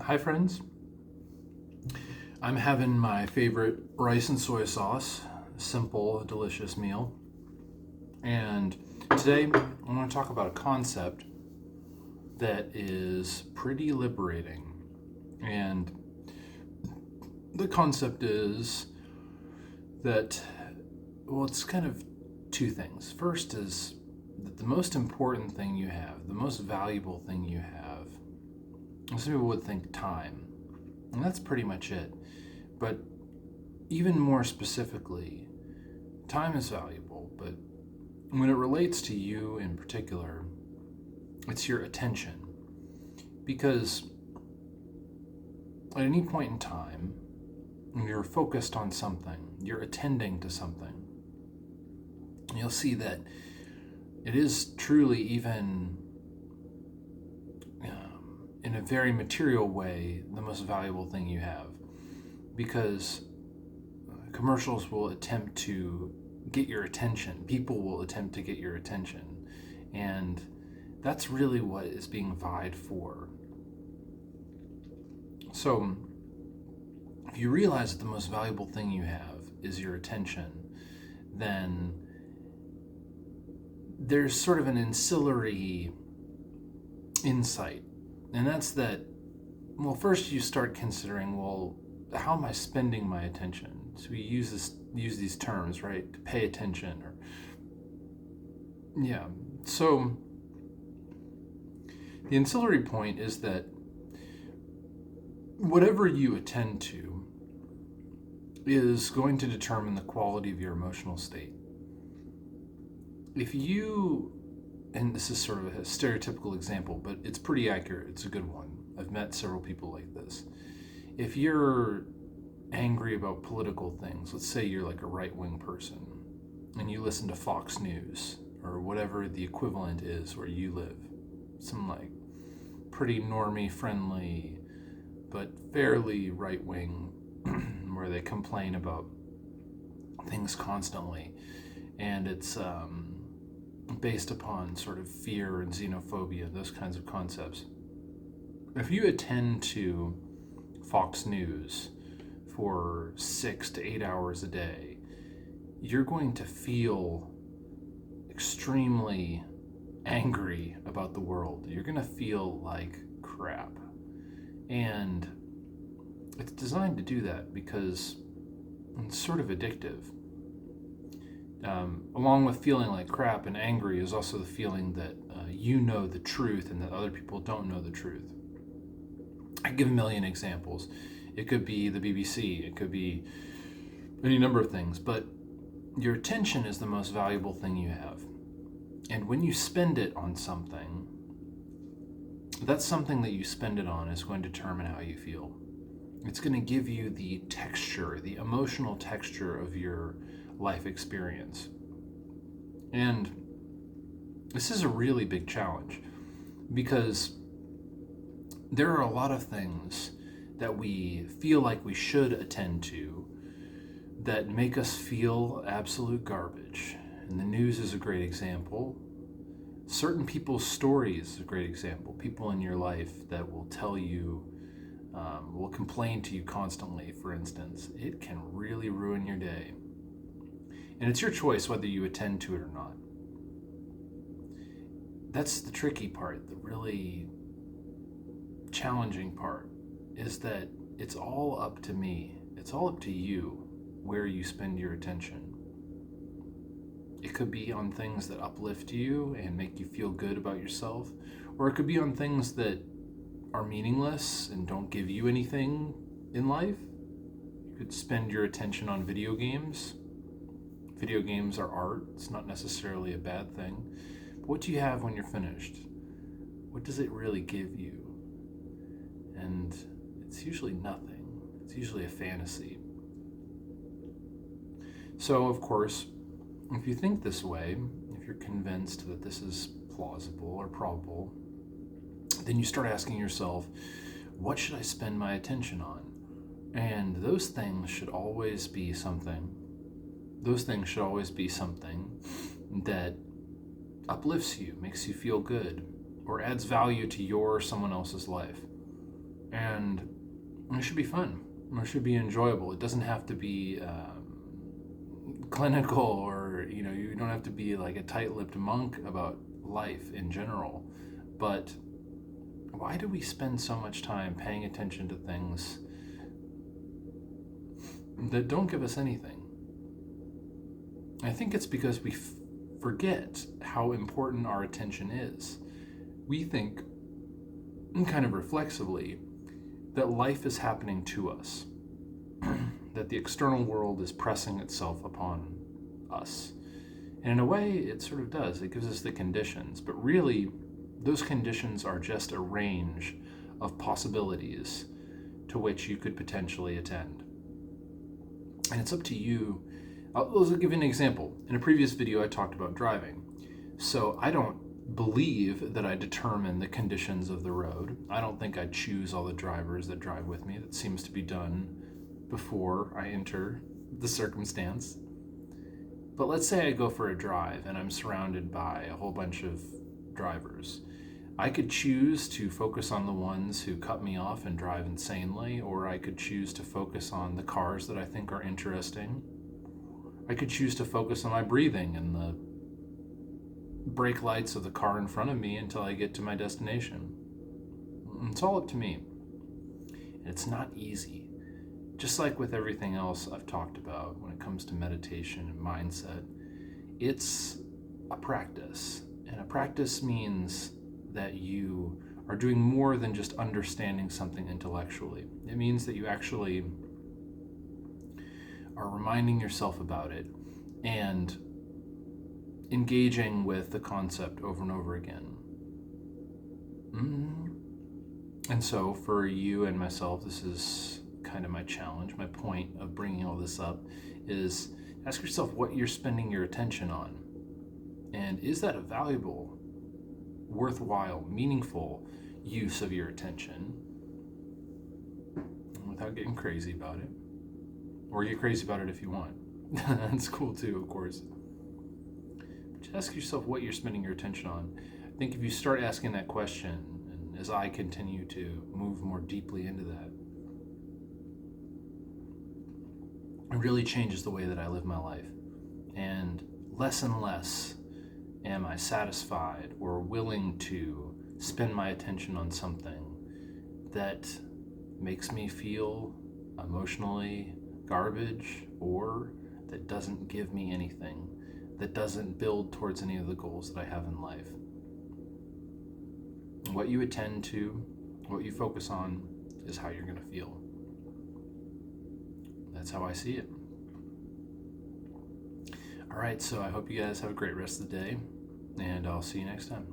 Hi, friends. I'm having my favorite rice and soy sauce, simple, delicious meal. And today I want to talk about a concept that is pretty liberating. And the concept is that, well, it's kind of two things. First is that the most important thing you have, the most valuable thing you have, some people would think time. And that's pretty much it. But even more specifically, time is valuable, but when it relates to you in particular, it's your attention. Because at any point in time, you're focused on something, you're attending to something, you'll see that it is truly, even in a very material way, the most valuable thing you have. Because commercials will attempt to get your attention. People will attempt to get your attention. And that's really what is being vied for. So, if you realize that the most valuable thing you have is your attention, then there's sort of an ancillary insight. And that's that, well, first you start considering, well, how am I spending my attention? So we use these terms, right? To pay attention, or yeah. So the ancillary point is that whatever you attend to is going to determine the quality of your emotional state. If you, and this is sort of a stereotypical example, but it's pretty accurate, it's a good one. I've met several people like this. If you're angry about political things, let's say you're like a right-wing person, and you listen to Fox News, or whatever the equivalent is where you live, some like pretty normie friendly, but fairly right-wing, where they complain about things constantly, and it's based upon sort of fear and xenophobia, those kinds of concepts. If you attend to Fox News for 6 to 8 hours a day, you're going to feel extremely angry about the world. You're going to feel like crap. And it's designed to do that because it's sort of addictive. Along with feeling like crap and angry is also the feeling that you know the truth and that other people don't know the truth. I give a million examples. It could be the BBC, it could be any number of things, but your attention is the most valuable thing you have. And when you spend it on something, that something that you spend it on is going to determine how you feel. It's going to give you the texture, the emotional texture of your life experience. And this is a really big challenge because there are a lot of things that we feel like we should attend to that make us feel absolute garbage. And the news is a great example. Certain people's stories is a great example. People in your life that will tell you, will complain to you constantly, for instance. It can really ruin your day. And it's your choice whether you attend to it or not. That's the tricky part, the really challenging part, is that it's all up to me. It's all up to you where you spend your attention. It could be on things that uplift you and make you feel good about yourself, or it could be on things that are meaningless and don't give you anything in life. You could spend your attention on video games. Video games are art. It's not necessarily a bad thing. But what do you have when you're finished? What does it really give you? And it's usually nothing. It's usually a fantasy. So, of course, if you think this way, if you're convinced that this is plausible or probable, then you start asking yourself, what should I spend my attention on? And those things should always be something. Those things should always be something that uplifts you, makes you feel good, or adds value to your or someone else's life. And it should be fun. It should be enjoyable. It doesn't have to be clinical, or you don't have to be like a tight-lipped monk about life in general. But why do we spend so much time paying attention to things that don't give us anything? I think it's because we forget how important our attention is. We think, kind of reflexively, that life is happening to us, that the external world is pressing itself upon us. And in a way, it sort of does. It gives us the conditions, but really, those conditions are just a range of possibilities to which you could potentially attend. And it's up to you. I'll give you an example. In a previous video, I talked about driving. So I don't believe that I determine the conditions of the road. I don't think I choose all the drivers that drive with me. That seems to be done before I enter the circumstance. But let's say I go for a drive and I'm surrounded by a whole bunch of drivers. I could choose to focus on the ones who cut me off and drive insanely, or I could choose to focus on the cars that I think are interesting. I could choose to focus on my breathing and the brake lights of the car in front of me until I get to my destination. It's all up to me. And it's not easy. Just like with everything else I've talked about when it comes to meditation and mindset, it's a practice. And a practice means that you are doing more than just understanding something intellectually. It means that you actually are reminding yourself about it and engaging with the concept over and over again. And so for you and myself, this is kind of my challenge. My point of bringing all this up is ask yourself what you're spending your attention on. And is that a valuable, worthwhile, meaningful use of your attention without getting crazy about it? Or get crazy about it if you want. That's cool too, of course. Just ask yourself what you're spending your attention on. I think if you start asking that question, and as I continue to move more deeply into that, it really changes the way that I live my life. And less am I satisfied or willing to spend my attention on something that makes me feel emotionally garbage, or that doesn't give me anything, that doesn't build towards any of the goals that I have in life. What you attend to, what you focus on, is how you're going to feel. That's how I see it. All right, so I hope you guys have a great rest of the day, and I'll see you next time.